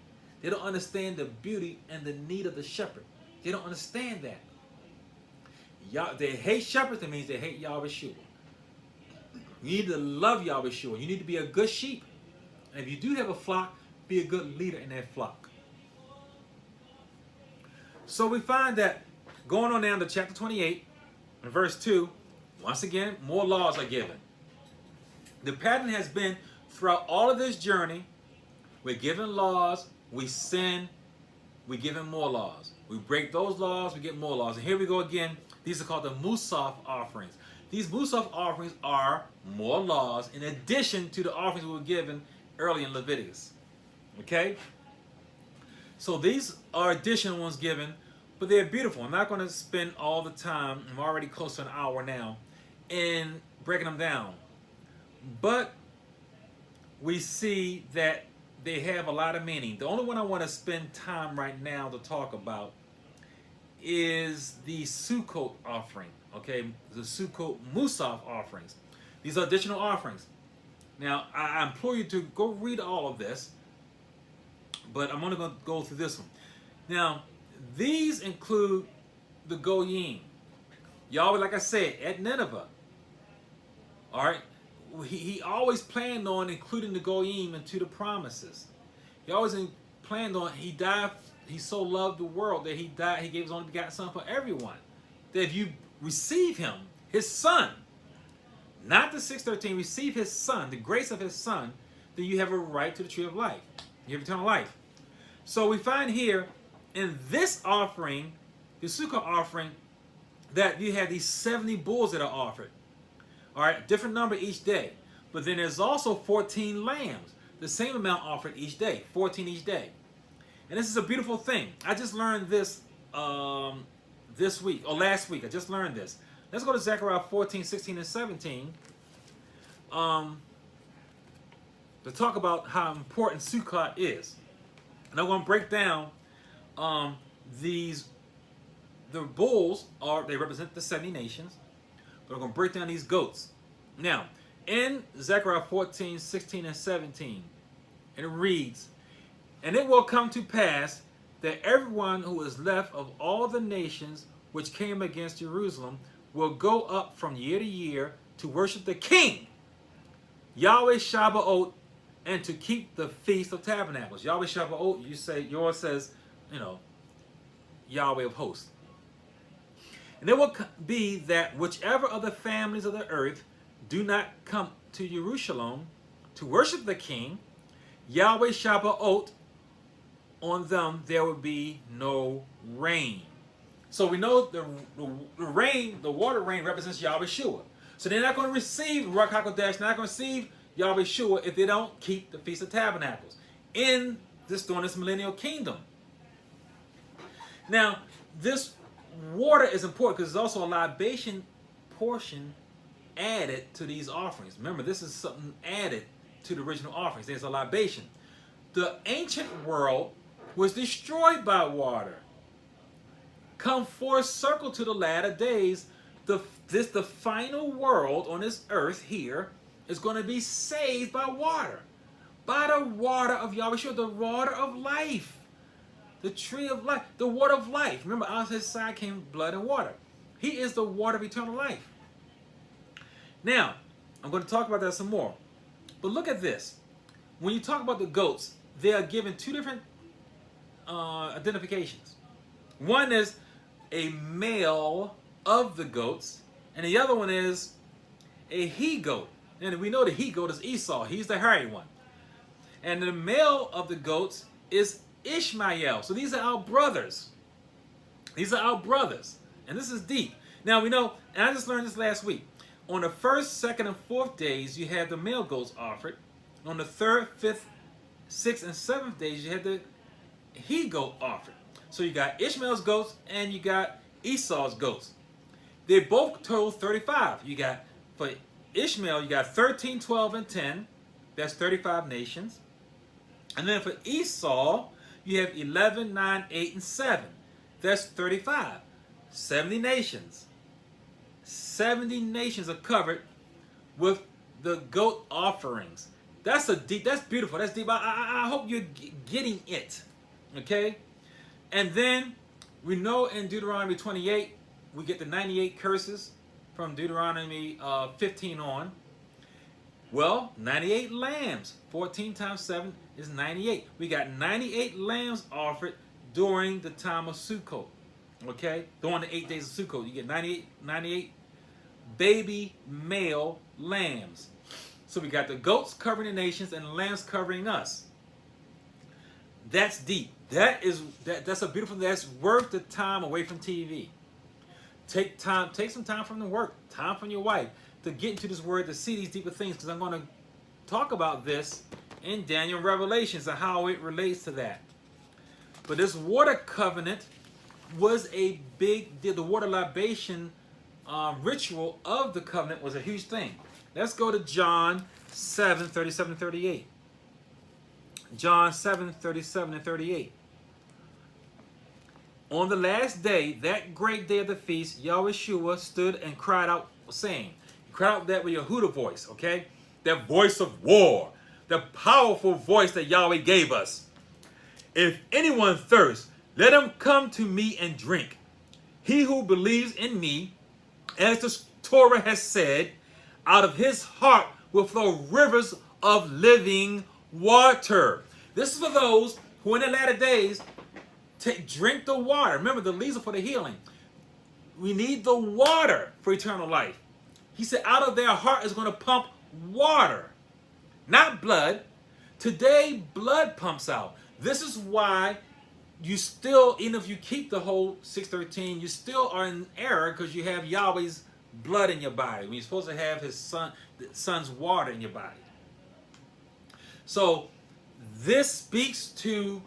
They don't understand the beauty and the need of the shepherd. They don't understand that. They hate shepherds, that means they hate Yahweh Shua. You need to love Yahweh Shua. You need to be a good sheep. And if you do have a flock, be a good leader in that flock. So we find that going on down to chapter 28, in verse 2, once again, more laws are given. The pattern has been throughout all of this journey, we're given laws, we sin, we give him more laws. We break those laws, we get more laws. And here we go again. These are called the Musaf offerings. These Musaf offerings are more laws in addition to the offerings we were given early in Leviticus. Okay? So these are additional ones given, but they're beautiful. I'm not going to spend all the time, I'm already close to an hour now, in breaking them down. But we see that they have a lot of meaning. The only one I want to spend time right now to talk about is the Sukkot offering. Okay, the Sukkot Musaf offerings. These are additional offerings. Now, I implore you to go read all of this, but I'm only going to go through this one. Now, these include the Goyim. Yahweh, like I said, at Nineveh. All right, he always planned on including the Goyim into the promises. He always planned on, he died, he so loved the world that he died, he gave his only begotten son for everyone. That if you receive him, his son, not the 613, receive his son, the grace of his son, then you have a right to the tree of life. You have eternal life. So we find here in this offering, the Sukkah offering, that you have these 70 bulls that are offered. All right, different number each day. But then there's also 14 lambs, the same amount offered each day, 14 each day. And this is a beautiful thing. I just learned this this week, or last week. I just learned this. Let's go to Zechariah 14, 16, and 17 to talk about how important Sukkot is. And I'm going to break down the bulls, they represent the 70 nations, but I'm going to break down these goats. Now, in Zechariah 14, 16, and 17, and it reads, "And it will come to pass that everyone who is left of all the nations which came against Jerusalem will go up from year to year to worship the King, Yahweh Shabbaot, and to keep the Feast of Tabernacles." Yahweh Shabbaot, you say, yours says, Yahweh of hosts. "And it will be that whichever of the families of the earth do not come to Jerusalem to worship the King, Yahweh Shabbaot, on them there would be no rain. So we know the rain, the water rain represents Yahweh Shua. So they're not going to receive Ruach HaKodesh, they're not going to receive Yahweh Shua if they don't keep the Feast of Tabernacles in during this millennial kingdom. Now, this water is important because there's also a libation portion added to these offerings. Remember, this is something added to the original offerings. There's a libation. The ancient world was destroyed by water. Come full circle to the latter days. The final world on this earth here is going to be saved by water. By the water of Yahweh, the water of life. The tree of life, the water of life. Remember, out of his side came blood and water. He is the water of eternal life. Now, I'm going to talk about that some more. But look at this. When you talk about the goats, they are given two different identifications. One is a male of the goats, and the other one is a he-goat. And we know the he-goat is Esau. He's the hairy one. And the male of the goats is Ishmael. So these are our brothers. These are our brothers. And this is deep. Now we know, and I just learned this last week. On the first, second, and fourth days, you had the male goats offered. On the third, fifth, sixth, and seventh days, you had the he-goat offered. So you got Ishmael's goats and you got Esau's goats. They both total 35. You got, for Ishmael, you got 13, 12, and 10. That's 35 nations. And then for Esau, you have 11, 9, 8, and 7. That's 35. 70 nations. 70 nations are covered with the goat offerings. That's beautiful. That's deep. I hope you're getting it. Okay? And then we know in Deuteronomy 28, we get the 98 curses from Deuteronomy 15 on. Well, 98 lambs. 14 times 7 is 98. We got 98 lambs offered during the time of Sukkot. Okay? During the 8 days of Sukkot, you get 98 baby male lambs. So we got the goats covering the nations and the lambs covering us. That's deep. That's a beautiful, that's worth the time away from TV. Take some time from the work, time from your wife to get into this word, to see these deeper things, because I'm going to talk about this in Daniel Revelations and how it relates to that. But this water covenant was a big deal. The water libation ritual of the covenant was a huge thing. Let's go to John 7, 37 and 38. John 7, 37 and 38. On the last day, that great day of the feast, Yahweh Shua stood and cried out, saying, cried out that with your Yehuda voice, okay? That voice of war, the powerful voice that Yahweh gave us. If anyone thirsts, let him come to me and drink. He who believes in me, as the Torah has said, out of his heart will flow rivers of living water. This is for those who in the latter days drink the water. Remember, the leaves are for the healing. We need the water for eternal life. He said out of their heart is going to pump water, not blood. Today, blood pumps out. This is why you still, even if you keep the whole 613, you still are in error because you have Yahweh's blood in your body when you're supposed to have his son's water in your body. So this speaks to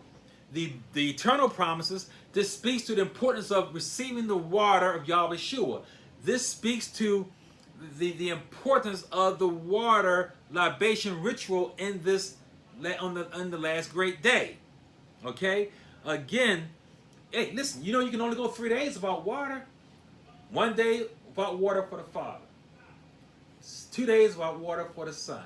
the eternal promises. This speaks to the importance of receiving the water of Yahweh Shua. This speaks to the importance of the water libation ritual in this on the last great day. Okay? Again, hey, listen, you know you can only go 3 days without water. 1 day without water for the Father. 2 days without water for the Son.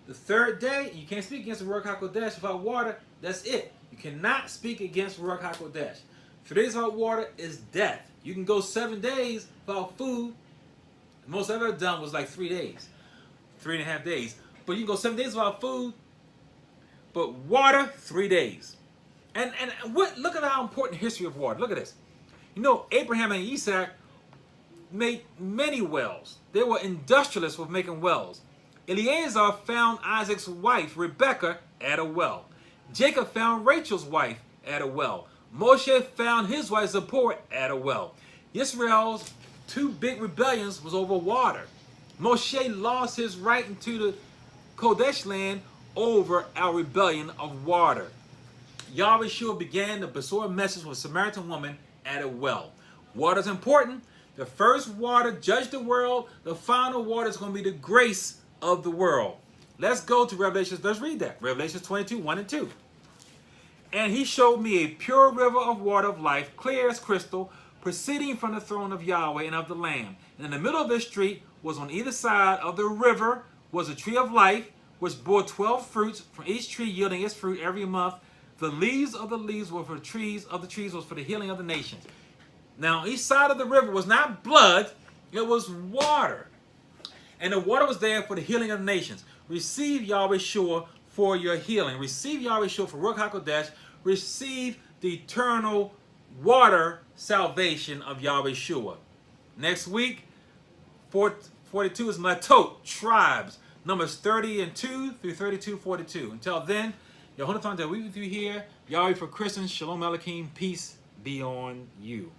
The third day, you can't speak against the Ruach HaKodesh without water. That's it. You cannot speak against Ruach HaKodesh. 3 days without water is death. You can go 7 days without food. The most I've ever done was like 3 days. 3.5 days. But you can go 7 days without food. But water, 3 days. And look at how important history of water. Look at this. You know, Abraham and Isaac made many wells. They were industrialists with making wells. Eliezer found Isaac's wife, Rebekah, at a well. Jacob found Rachel's wife at a well. Moshe found his wife Zipporah at a well. Israel's two big rebellions was over water. Moshe lost his right into the Kodesh land over our rebellion of water. Yahweh Shua began the Besorah message with a Samaritan woman at a well. Water is important. The first water judged the world. The final water is going to be the grace of the world. Let's go to Revelation. Let's read that. Revelation 22, 1 and 2. And he showed me a pure river of water of life, clear as crystal, proceeding from the throne of Yahweh and of the Lamb. And in the middle of this street was on either side of the river was a tree of life, which bore 12 fruits, from each tree yielding its fruit every month. The leaves of the leaves were for the trees, of the trees was for the healing of the nations. Now, each side of the river was not blood, it was water. And the water was there for the healing of the nations. Receive Yahweh Shua for your healing. Receive Yahweh Shua for Ruach HaKodesh. Receive the eternal water salvation of Yahweh Shua. Next week, 42 is Matot, tribes. Numbers 30 and 2 through 32, 42. Until then, Yehonathan, that we with you here. Yahweh for Christians. Shalom Aleichem. Peace be on you.